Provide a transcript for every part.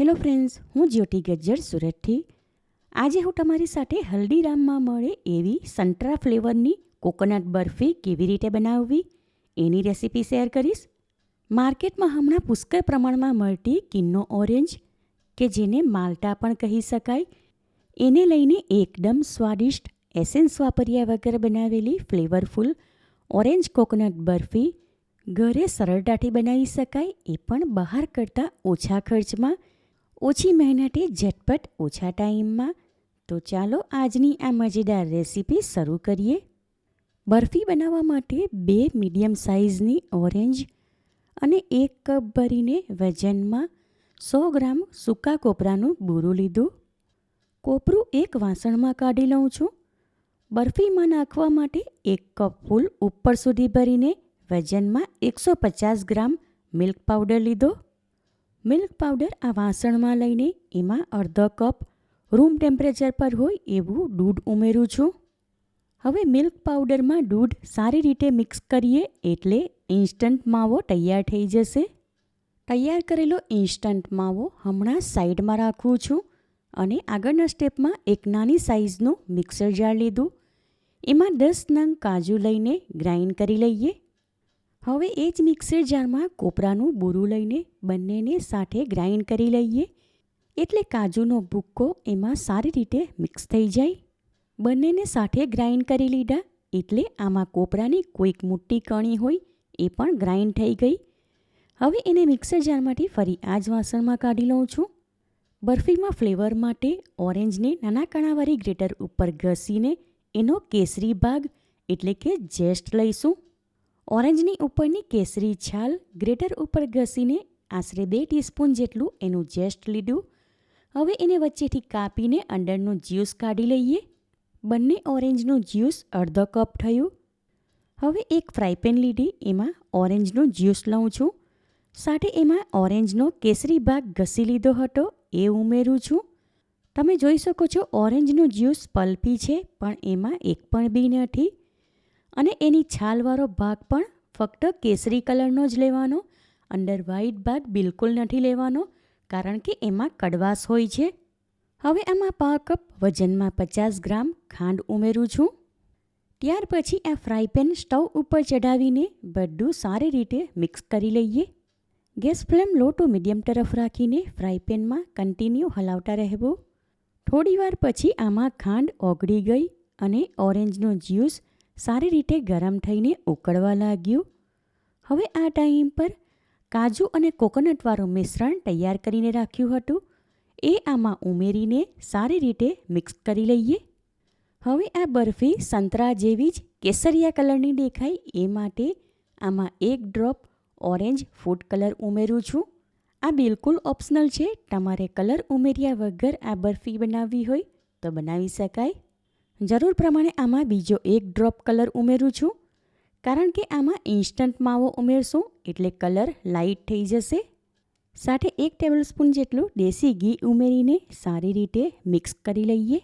Hello friends, હું જ્યોતિ ગજ્જર સુરતથી. આજે હું તમારી સાથે હલ્દીરામમાં મળે એવી સંતરા ફ્લેવરની કોકોનટ બરફી કેવી રીતે બનાવવી એની રેસીપી શેર કરીશ. માર્કેટમાં હમણાં પુષ્કળ પ્રમાણમાં મળતી કિન્નો ઓરેન્જ કે જેને માલ્ટા પણ કહી શકાય, એને લઈને એકદમ સ્વાદિષ્ટ એસેન્સ વાપર્યા વગર બનાવેલી ફ્લેવરફુલ ઓરેન્જ કોકોનટ બરફી ઘરે સરળતાથી બનાવી શકાય, એ પણ બહાર કરતાં ઓછા ખર્ચમાં, ઓછી મહેનતે, ઝટપટ, ઓછા ટાઈમમાં. તો ચાલો આજની આ મજેદાર રેસીપી શરૂ કરીએ. બરફી બનાવવા માટે 2 મીડિયમ સાઇઝની ઓરેન્જ અને 1 કપ ભરીને વજનમાં 100 ગ્રામ સૂકા કોપરાનું બૂરું લીધું. કોપરું એક વાસણમાં કાઢી લઉં છું. બરફીમાં નાખવા માટે 1 કપ ફૂલ ઉપર સુધી ભરીને વજનમાં 150 ગ્રામ મિલ્ક પાવડર લીધો. મિલ્ક પાવડર આ વાસણમાં લઈને એમાં અડધો કપ રૂમ ટેમ્પરેચર પર હોય એવું દૂધ ઉમેરું છું. હવે મિલ્ક પાવડરમાં દૂધ સારી રીતે મિક્સ કરીએ એટલે ઇન્સ્ટન્ટ માવો તૈયાર થઈ જશે. તૈયાર કરેલો ઇન્સ્ટન્ટ માવો હમણાં સાઈડમાં રાખું છું અને આગળના સ્ટેપમાં એક નાની સાઇઝનું મિક્સર જાર લીધું. એમાં 10 નંગ કાજુ લઈને ગ્રાઇન્ડ કરી લઈએ. હવે એ જ મિક્સર જારમાં કોપરાનું બૂરું લઈને બંનેને સાથે ગ્રાઇન્ડ કરી લઈએ એટલે કાજુનો ભૂક્કો એમાં સારી રીતે મિક્સ થઈ જાય. બંનેને સાથે ગ્રાઇન્ડ કરી લીધા એટલે આમાં કોપરાની કોઈક મોટી કણી હોય એ પણ ગ્રાઇન્ડ થઈ ગઈ. હવે એને મિક્સર જારમાંથી ફરી આ જ વાસણમાં કાઢી લઉં છું. બરફીમાં ફ્લેવર માટે ઓરેન્જને નાના કણાવાળી ગ્રેટર ઉપર ઘસીને એનો કેસરી ભાગ એટલે કે જેસ્ટ લઈશું. ઓરેન્જની ઉપરની કેસરી છાલ ગ્રેટર ઉપર ઘસીને આશરે 2 ટીસ્પૂન જેટલું એનું જેસ્ટ લીધું. હવે એને વચ્ચેથી કાપીને અંદરનું જ્યુસ કાઢી લઈએ. બંને ઓરેન્જનું જ્યુસ અડધો કપ થયું. હવે એક ફ્રાયપેન લીધી, એમાં ઓરેન્જનું જ્યુસ લઉં છું. સાથે એમાં ઓરેન્જનો કેસરી ભાગ ઘસી લીધો હતો એ ઉમેરું છું. તમે જોઈ શકો છો ઓરેન્જનું જ્યુસ પલ્પી છે પણ એમાં એક પણ બી નથી અને એની છાલવાળો ભાગ પણ ફક્ત કેસરી કલરનો જ લેવાનો. અંદર વ્હાઈટ ભાગ બિલકુલ નથી લેવાનો કારણ કે એમાં કડવાશ હોય છે. હવે આમાં પા કપ વજનમાં 50 ગ્રામ ખાંડ ઉમેરું છું. ત્યાર પછી આ ફ્રાયપેન સ્ટવ ઉપર ચઢાવીને બધું સારી રીતે મિક્સ કરી લઈએ. Gas flame law to medium તરફ રાખીને ફ્રાયપેનમાં કન્ટિન્યુ હલાવતા રહેવું. થોડીવાર પછી આમાં ખાંડ ઓગળી ગઈ અને ઓરેન્જનું જ્યુસ સારી રીતે ગરમ થઈને ઉકળવા લાગ્યું. હવે આ ટાઈમ પર કાજુ અને કોકોનટવાળું મિશ્રણ તૈયાર કરીને રાખ્યું હતું એ આમાં ઉમેરીને સારી રીતે મિક્સ કરી લઈએ. હવે આ બરફી સંતરા જેવી જ કેસરિયા કલરની દેખાય એ માટે આમાં 1 ડ્રોપ ઓરેન્જ ફૂડ કલર ઉમેરું છું. આ બિલકુલ ઓપ્શનલ છે, તમારે કલર ઉમેર્યા વગર આ બરફી બનાવવી હોય તો બનાવી શકાય. જરૂર પ્રમાણે આમાં બીજો 1 ડ્રોપ કલર ઉમેરું છું કારણ કે આમાં ઇન્સ્ટન્ટ માવો ઉમેરશું એટલે કલર લાઇટ થઈ જશે. સાથે 1 ટેબલસ્પૂન જેટલું દેશી ઘી ઉમેરીને સારી રીતે મિક્સ કરી લઈએ.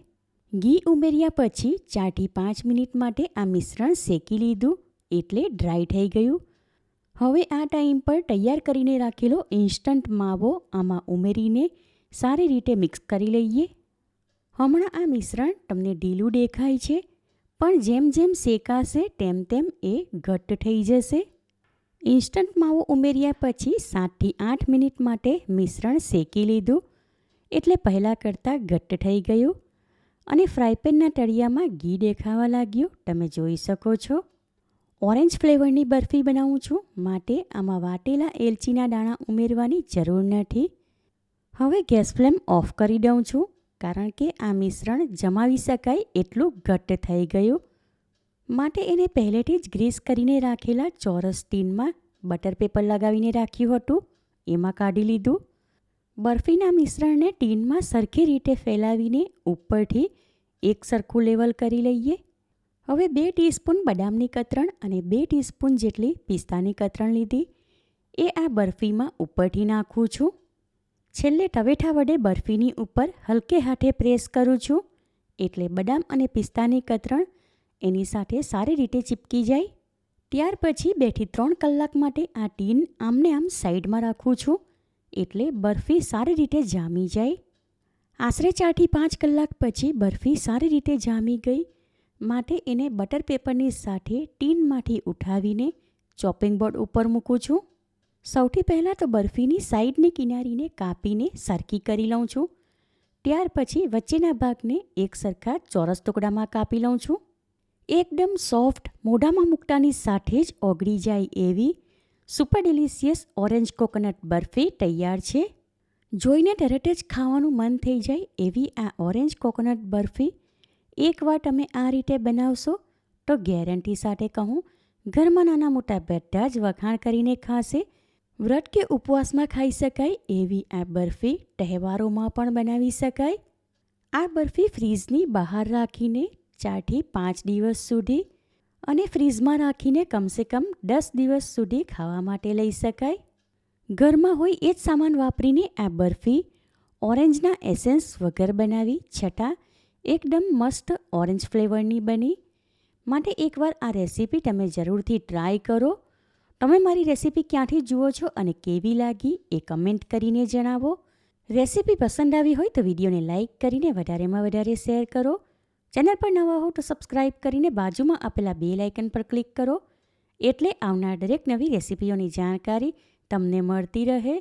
ઘી ઉમેર્યા પછી 4 થી 5 મિનિટ માટે આ મિશ્રણ શેકી લીધું એટલે ડ્રાય થઈ ગયું. હવે આ ટાઈમ પર તૈયાર કરીને રાખેલો ઇન્સ્ટન્ટ માવો આમાં ઉમેરીને સારી રીતે મિક્સ કરી લઈએ. હમણાં આ મિશ્રણ તમને ઢીલું દેખાય છે પણ જેમ જેમ શેકાશે તેમ તેમ એ ઘટ્ટ થઈ જશે. ઇન્સ્ટન્ટ માવો ઉમેર્યા પછી 7 થી 8 મિનિટ માટે મિશ્રણ શેકી લીધું એટલે પહેલાં કરતાં ઘટ્ટ થઈ ગયું અને ફ્રાયપેનના તળિયામાં ઘી દેખાવા લાગ્યું. તમે જોઈ શકો છો. ઓરેન્જ ફ્લેવરની બરફી બનાવું છું માટે આમાં વાટેલા એલચીના દાણા ઉમેરવાની જરૂર નથી. હવે ગેસ ફ્લેમ ઓફ કરી દઉં છું કારણ કે આ મિશ્રણ જમાવી શકાય એટલું ઘટ્ટ થઈ ગયું. માટે એને પહેલેથી જ ગ્રીસ કરીને રાખેલા ચોરસ ટીનમાં બટર પેપર લગાવીને રાખ્યું હતું એમાં કાઢી લીધું. બરફીના મિશ્રણને ટીનમાં સરખી રીતે ફેલાવીને ઉપરથી એક સરખું લેવલ કરી લઈએ. હવે 2 ટીસ્પૂન બદામની કતરણ અને 2 ટીસ્પૂન જેટલી પિસ્તાની કતરણ લીધી એ આ બરફીમાં ઉપરથી નાખું છું. છેલ્લે તવેથા વડે બરફીની ઉપર હલકે હાથે પ્રેસ કરું છું એટલે બદામ અને પિસ્તાની કતરણ એની સાથે સારી રીતે ચીપકી જાય. ત્યાર પછી 2 થી 3 કલાક માટે આ ટીન આમને આમ સાઈડમાં રાખું છું એટલે બરફી સારી રીતે જામી જાય. આશરે 4 થી 5 કલાક પછી બરફી સારી રીતે જામી ગઈ માટે એને બટર પેપરની સાથે ટીનમાંથી ઉઠાવીને ચોપિંગ બોર્ડ ઉપર મૂકું છું. સૌથી પહેલાં તો બરફીની સાઈડની કિનારીને કાપીને સરખી કરી લઉં છું. ત્યાર પછી વચ્ચેના ભાગને એક સરખા ચોરસ ટુકડામાં કાપી લઉં છું. એકદમ સોફ્ટ, મોઢામાં મૂકતાની સાથે જ ઓગળી જાય એવી super delicious orange coconut barfi તૈયાર છે. જોઈને તરત જ ખાવાનું મન થઈ જાય એવી આ ઓરેન્જ કોકોનટ બરફી એકવાર તમે આ રીતે બનાવશો તો ગેરંટી સાથે કહું, ઘરમાં નાના મોટા બધા જ વખાણ કરીને ખાશે. વ્રત કે ઉપવાસમાં ખાઈ શકાય એવી આ બરફી તહેવારોમાં પણ બનાવી શકાય. આ બરફી ફ્રીઝની બહાર રાખીને 4 થી 5 દિવસ સુધી અને ફ્રીઝમાં રાખીને કમસે કમ 10 દિવસ સુધી ખાવા માટે લઈ શકાય. ઘરમાં હોય એ જ સામાન વાપરીને આ બરફી ઓરેન્જના એસેન્સ વગર બનાવી છતાં એકદમ મસ્ત ઓરેન્જ ફ્લેવરની બની. માટે એકવાર આ રેસીપી તમે જરૂરથી ટ્રાય કરો. તમે મારી રેસીપી ક્યાંથી જુઓ છો અને કેવી લાગી એ કમેન્ટ કરીને જણાવો. રેસીપી પસંદ આવી હોય તો વિડીયોને લાઇક કરીને વધારેમાં વધારે શેર કરો. ચેનલ પર નવા હો તો સબસ્ક્રાઇબ કરીને બાજુમાં આપેલા બેલ આઇકન પર ક્લિક કરો એટલે આવનાર દરેક નવી રેસીપીઓની જાણકારી તમને મળતી રહે.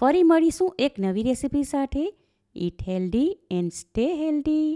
ફરી મળીશું એક નવી રેસીપી સાથે. Eat healthy and stay healthy.